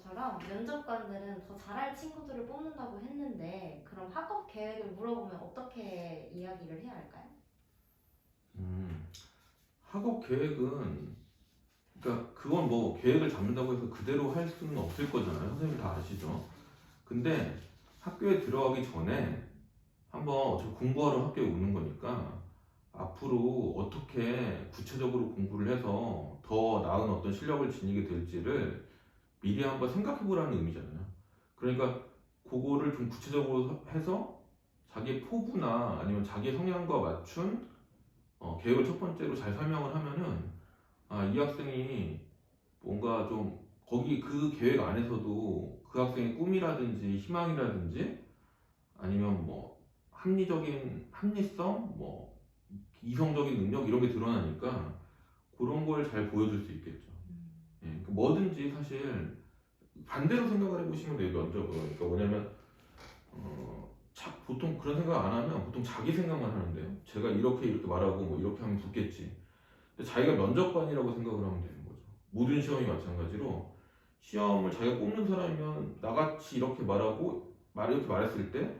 것처럼 면접관들은 더 잘할 친구들을 뽑는다고 했는데 그럼 학업 계획을 물어보면 어떻게 이야기를 해야 할까요? 학업 계획은 그러니까 그건 뭐 계획을 잡는다고 해서 그대로 할 수는 없을 거잖아요. 선생님 다 아시죠? 근데 학교에 들어가기 전에 한번 어차피 공부하러 학교에 오는 거니까 앞으로 어떻게 구체적으로 공부를 해서 더 나은 어떤 실력을 지니게 될지를 미리 한번 생각해 보라는 의미잖아요. 그러니까 그거를 좀 구체적으로 해서 자기 포부나 아니면 자기 성향과 맞춘 계획을 첫 번째로 잘 설명을 하면은 이 학생이 뭔가 좀 거기 그 계획 안에서도 그 학생의 꿈이라든지 희망이라든지 아니면 뭐 합리성, 뭐 이성적인 능력 이런 게 드러나니까 그런 걸 잘 보여줄 수 있겠죠. 예, 그러니까 뭐든지 사실 반대로 생각을 해보시면 돼요, 면접은. 그러니까 뭐냐면 보통 그런 생각 안 하면 보통 자기 생각만 하는데요. 제가 이렇게 말하고 뭐 이렇게 하면 좋겠지. 근데 자기가 면접관이라고 생각을 하면 되는 거죠. 모든 시험이 마찬가지로 시험을 자기가 뽑는 사람이면 나같이 이렇게 이렇게 말했을 때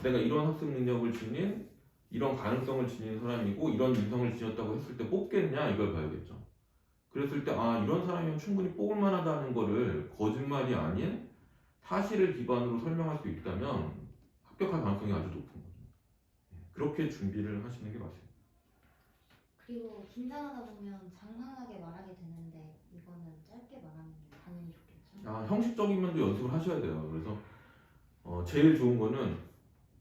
내가 이런 학습 능력을 지닌 이런 가능성을 지닌 사람이고 이런 인성을 지녔다고 했을 때 뽑겠냐 이걸 봐야겠죠. 그랬을 때 이런 사람이면 충분히 뽑을 만하다는 거를 거짓말이 아닌 사실을 기반으로 설명할 수 있다면 합격할 가능성이 아주 높은 거죠. 그렇게 준비를 하시는 게 맞습니다. 그리고 긴장하다 보면 장황하게 말하게 되는데 이거는 짧게 말하는 게 당연히 좋겠죠? 형식적인 면도 연습을 하셔야 돼요. 그래서 제일 좋은 거는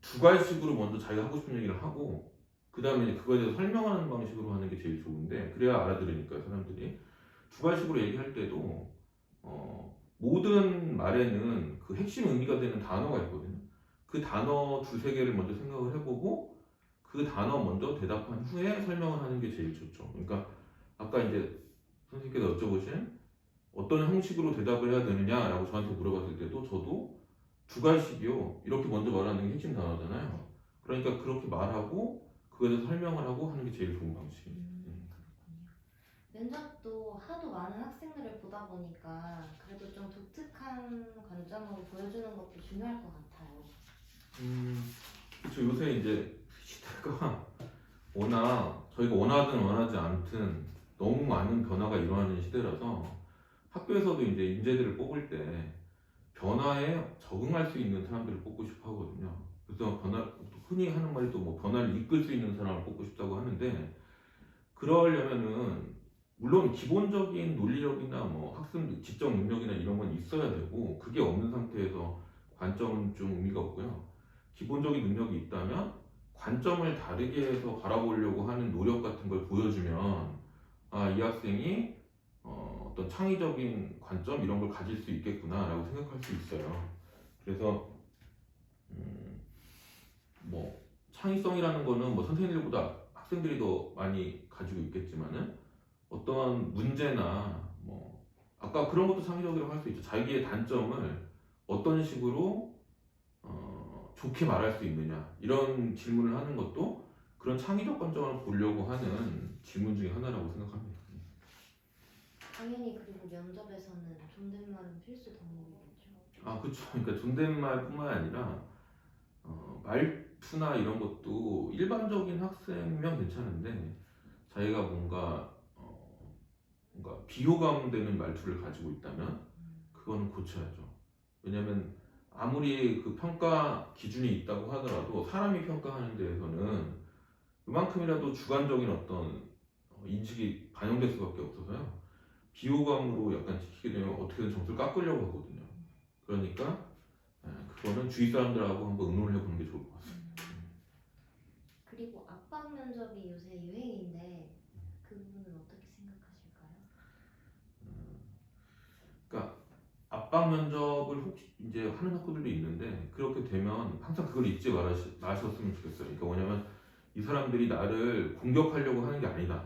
두괄식으로 먼저 자기가 하고 싶은 얘기를 하고 그 다음에 이제 그거에 대해서 설명하는 방식으로 하는 게 제일 좋은데 그래야 알아들으니까 사람들이 두괄식으로 얘기할 때도 모든 말에는 그 핵심 의미가 되는 단어가 있거든요. 그 단어 두세 개를 먼저 생각을 해보고 그 단어 먼저 대답한 후에 설명을 하는 게 제일 좋죠. 그러니까 아까 이제 선생님께서 여쭤보신 어떤 형식으로 대답을 해야 되느냐라고 저한테 물어봤을 때도 저도 두괄식이요. 이렇게 먼저 말하는 게 핵심 단어잖아요. 그러니까 그렇게 말하고 그거에 대해서 설명을 하고 하는 게 제일 좋은 방식이에요. 그렇군요. 면접도 하도 많은 학생들을 보다 보니까 그래도 좀 독특한 관점으로 보여주는 것도 중요할 것 같아요. 그렇죠. 요새 이제 시대가 워낙 저희가 원하든 원하지 않든 너무 많은 변화가 일어나는 시대라서 학교에서도 이제 인재들을 뽑을 때 변화에 적응할 수 있는 사람들을 뽑고 싶어 하거든요. 그래서 흔히 하는 말이 또 뭐 변화를 이끌 수 있는 사람을 뽑고 싶다고 하는데 그러려면은 물론 기본적인 논리력이나 뭐 학습 지적 능력이나 이런 건 있어야 되고 그게 없는 상태에서 관점은 좀 의미가 없고요. 기본적인 능력이 있다면 관점을 다르게 해서 바라보려고 하는 노력 같은 걸 보여주면 이 학생이 어떤 창의적인 관점 이런 걸 가질 수 있겠구나라고 생각할 수 있어요. 그래서 뭐 창의성이라는 거는 뭐 선생님들보다 학생들이 더 많이 가지고 있겠지만은 어떠한 문제나 뭐 아까 그런 것도 창의적이라고 할 수 있죠. 자기의 단점을 어떤 식으로 좋게 말할 수 있느냐 이런 질문을 하는 것도 그런 창의적 관점을 보려고 하는 질문 중에 하나라고 생각합니다. 당연히 그리고 면접에서는 존댓말은 필수 덕목이겠죠. 그렇죠. 그러니까 존댓말뿐만 아니라 말투나 이런 것도 일반적인 학생이면 괜찮은데 자기가 뭔가 비호감 되는 말투를 가지고 있다면 그거는 고쳐야죠. 왜냐면 아무리 그 평가 기준이 있다고 하더라도 사람이 평가하는 데에서는 그만큼이라도 주관적인 어떤 인식이 반영될 수밖에 없어서요. 비호감으로 약간 지키게 되면 어떻게든 점수를 깎으려고 하거든요. 그러니까 그거는 주위 사람들하고 한번 의논을 해보는 게 좋을 것 같습니다. 그리고 압박 면접이 요새 유행인데 그 부분은 어떻게 생각하실까요? 그러니까 압박 면접을 혹시 이제 하는 학교들도 있는데 그렇게 되면 항상 그걸 잊지 마셨으면 좋겠어요. 그러니까 뭐냐면 이 사람들이 나를 공격하려고 하는 게 아니다.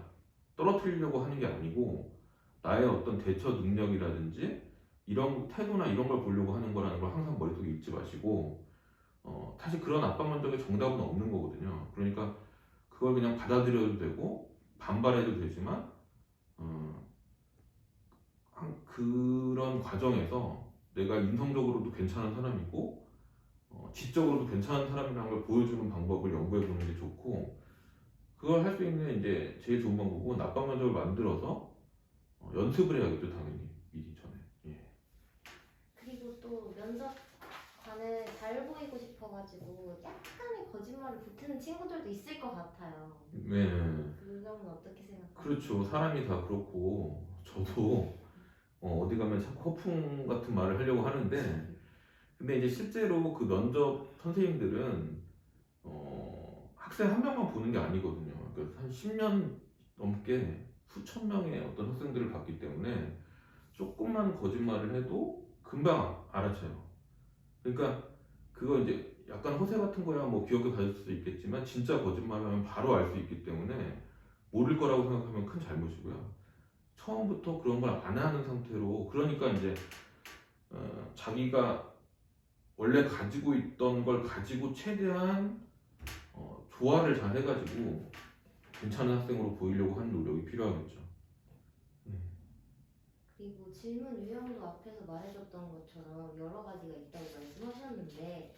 떨어뜨리려고 하는 게 아니고 나의 어떤 대처 능력이라든지 이런 태도나 이런 걸 보려고 하는 거라는 걸 항상 머릿속에 잊지 마시고 사실 그런 압박 면접의 정답은 없는 거거든요. 그러니까 그걸 그냥 받아들여도 되고 반발해도 되지만 그런 과정에서 내가 인성적으로도 괜찮은 사람이고 지적으로도 괜찮은 사람이라는 걸 보여주는 방법을 연구해 보는 게 좋고 그걸 할 수 있는 이제 제일 좋은 방법은 압박 면접을 만들어서 연습을 해야겠죠 당연히 미리 전에. 예. 그리고 또 면접관을 잘 보이고 싶어가지고 약간의 거짓말을 보태는 친구들도 있을 것 같아요. 네. 그 점은 어떻게 생각하세요? 그렇죠. 사람이 다 그렇고 저도 어디 가면 자꾸 허풍 같은 말을 하려고 하는데 근데 이제 실제로 그 면접 선생님들은 학생 한 명만 보는 게 아니거든요. 그러니까 한 10년 넘게 수천 명의 어떤 학생들을 봤기 때문에 조금만 거짓말을 해도 금방 알아채요. 그러니까 그거 이제 약간 허세 같은 거야 뭐 귀엽게 가질 수도 있겠지만 진짜 거짓말을 하면 바로 알 수 있기 때문에 모를 거라고 생각하면 큰 잘못이고요. 처음부터 그런 걸 안 하는 상태로 그러니까 이제 자기가 원래 가지고 있던 걸 가지고 최대한 조화를 잘 해가지고 괜찮은 학생으로 보이려고 하는 노력이 필요하겠죠. 그리고 질문 유형도 앞에서 말해줬던 것처럼 여러 가지가 있다고 말씀하셨는데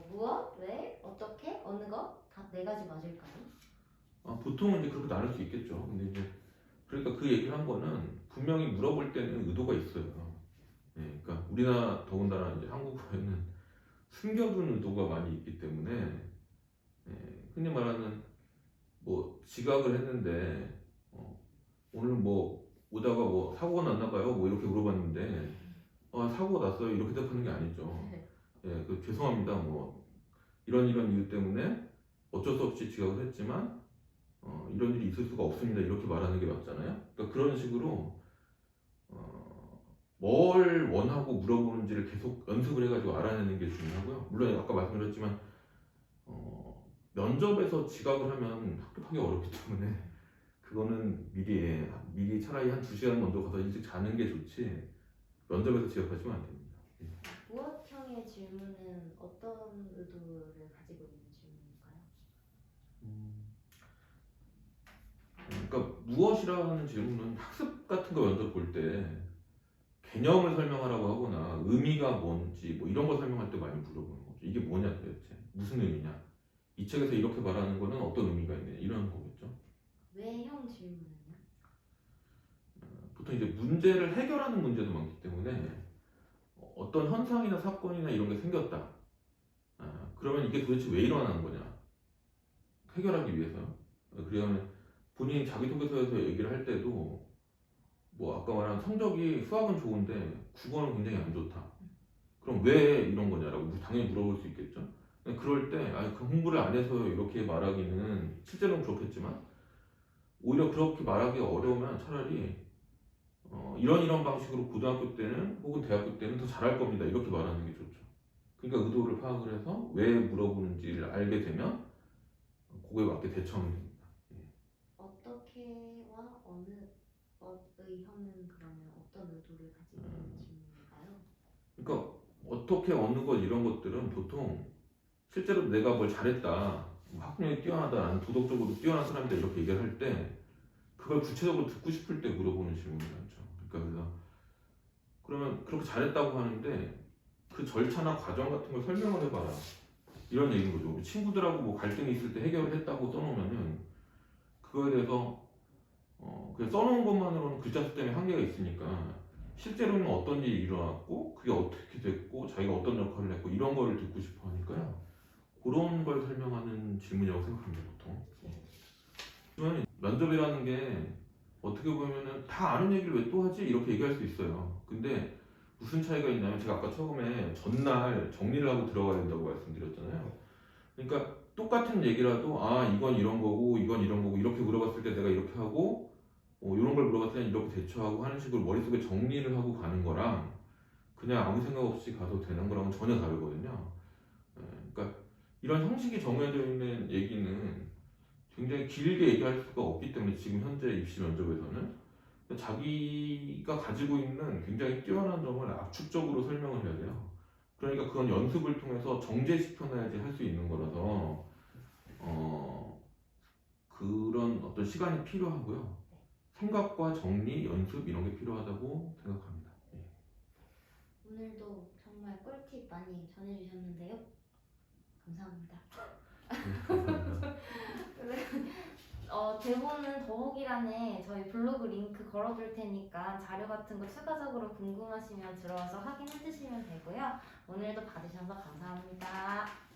무엇, 왜, 어떻게, 어느 것 다 네 가지 맞을까요? 보통은 이제 그렇게 나눌 수 있겠죠. 근데 이제 그러니까 그 얘기를 한 거는 분명히 물어볼 때는 의도가 있어요. 예, 그러니까 우리나라 더군다나 이제 한국어에는 숨겨둔 의도가 많이 있기 때문에 흔히 말하는 뭐 지각을 했는데 오늘 뭐 오다가 뭐 사고가 났나 봐요. 뭐 이렇게 물어봤는데 사고가 났어요. 이렇게 대답하는 게 아니죠. 예, 그 죄송합니다. 뭐 이런 이유 때문에 어쩔 수 없이 지각을 했지만 이런 일이 있을 수가 없습니다. 이렇게 말하는 게 맞잖아요. 그러니까 그런 식으로 뭘 원하고 물어보는지를 계속 연습을 해가지고 알아내는 게 중요하고요. 물론 아까 말씀드렸지만 면접에서 지각을 하면 합격하기 어렵기 때문에 그거는 미리 차라리 한 2시간 먼저 가서 일찍 자는 게 좋지 면접에서 지각하시면 안 됩니다. 무엇형의 질문은 어떤 의도를 가지고 있는 질문일까요? 그러니까 무엇이라는 질문은 학습 같은 거 면접 볼 때 개념을 설명하라고 하거나 의미가 뭔지 뭐 이런 거 설명할 때 많이 물어보는 거죠. 이게 뭐냐 도대체 무슨 의미냐 이 책에서 이렇게 말하는 거는 어떤 의미가 있냐 이런 거겠죠. 왜형 질문은요? 보통 이제 문제를 해결하는 문제도 많기 때문에 어떤 현상이나 사건이나 이런 게 생겼다. 그러면 이게 도대체 왜 일어나는 거냐 해결하기 위해서. 그러면 본인이 자기소개서에서 얘기를 할 때도 뭐 아까 말한 성적이 수학은 좋은데 국어는 굉장히 안 좋다. 그럼 왜 이런 거냐라고 당연히 물어볼 수 있겠죠. 그럴 때 그 공부를 안 해서 이렇게 말하기는 실제로는 그렇겠지만 오히려 그렇게 말하기 어려우면 차라리 이런 방식으로 고등학교 때는 혹은 대학교 때는 더 잘할 겁니다. 이렇게 말하는 게 좋죠. 그러니까 의도를 파악을 해서 왜 물어보는지를 알게 되면 그거에 맞게 대처하면 됩니다. 어떻게와 어느의 형은 그러면 어떤 의도를 가지고 있는 질문일까요? 그러니까 어떻게 어느 것 이런 것들은 보통 실제로 내가 뭘 잘했다, 뭐 학력이 뛰어나다, 나는 도덕적으로 뛰어난 사람이다 이렇게 얘기를 할 때 그걸 구체적으로 듣고 싶을 때 물어보는 질문이 많죠. 그러니까 그래서 그러면 그렇게 잘했다고 하는데 그 절차나 과정 같은 걸 설명을 해봐라 이런 얘기인 거죠. 우리 친구들하고 뭐 갈등이 있을 때 해결을 했다고 써놓으면은 그거에 대해서 그냥 써놓은 것만으로는 글자 수 때문에 한계가 있으니까 실제로는 어떤 일이 일어났고 그게 어떻게 됐고 자기가 어떤 역할을 했고 이런 걸 듣고 싶어 하니까요. 그런 걸 설명하는 질문이라고 생각합니다. 보통. 하지만 면접이라는 게 어떻게 보면은 다 아는 얘기를 왜 또 하지? 이렇게 얘기할 수 있어요. 근데 무슨 차이가 있냐면 제가 아까 처음에 전날 정리를 하고 들어가야 된다고 말씀드렸잖아요. 그러니까 똑같은 얘기라도 이건 이런 거고 이건 이런 거고 이렇게 물어봤을 때 내가 이렇게 하고 이런 걸 물어봤을 때 이렇게 대처하고 하는 식으로 머릿속에 정리를 하고 가는 거랑 그냥 아무 생각 없이 가도 되는 거랑은 전혀 다르거든요. 그러니까 이런 형식이 정해져 있는 얘기는 굉장히 길게 얘기할 수가 없기 때문에 지금 현재 입시 면접에서는 자기가 가지고 있는 굉장히 뛰어난 점을 압축적으로 설명을 해야 돼요. 그러니까 그건 연습을 통해서 정제시켜놔야지 할 수 있는 거라서 그런 어떤 시간이 필요하고요. 생각과 정리, 연습 이런 게 필요하다고 생각합니다. 많이 전해주셨는데요. 감사합니다. 감사합니다. 대본은 더보기란에 저희 블로그 링크 걸어둘 테니까 자료 같은 거 추가적으로 궁금하시면 들어와서 확인해 주시면 되고요. 오늘도 봐주셔서 감사합니다.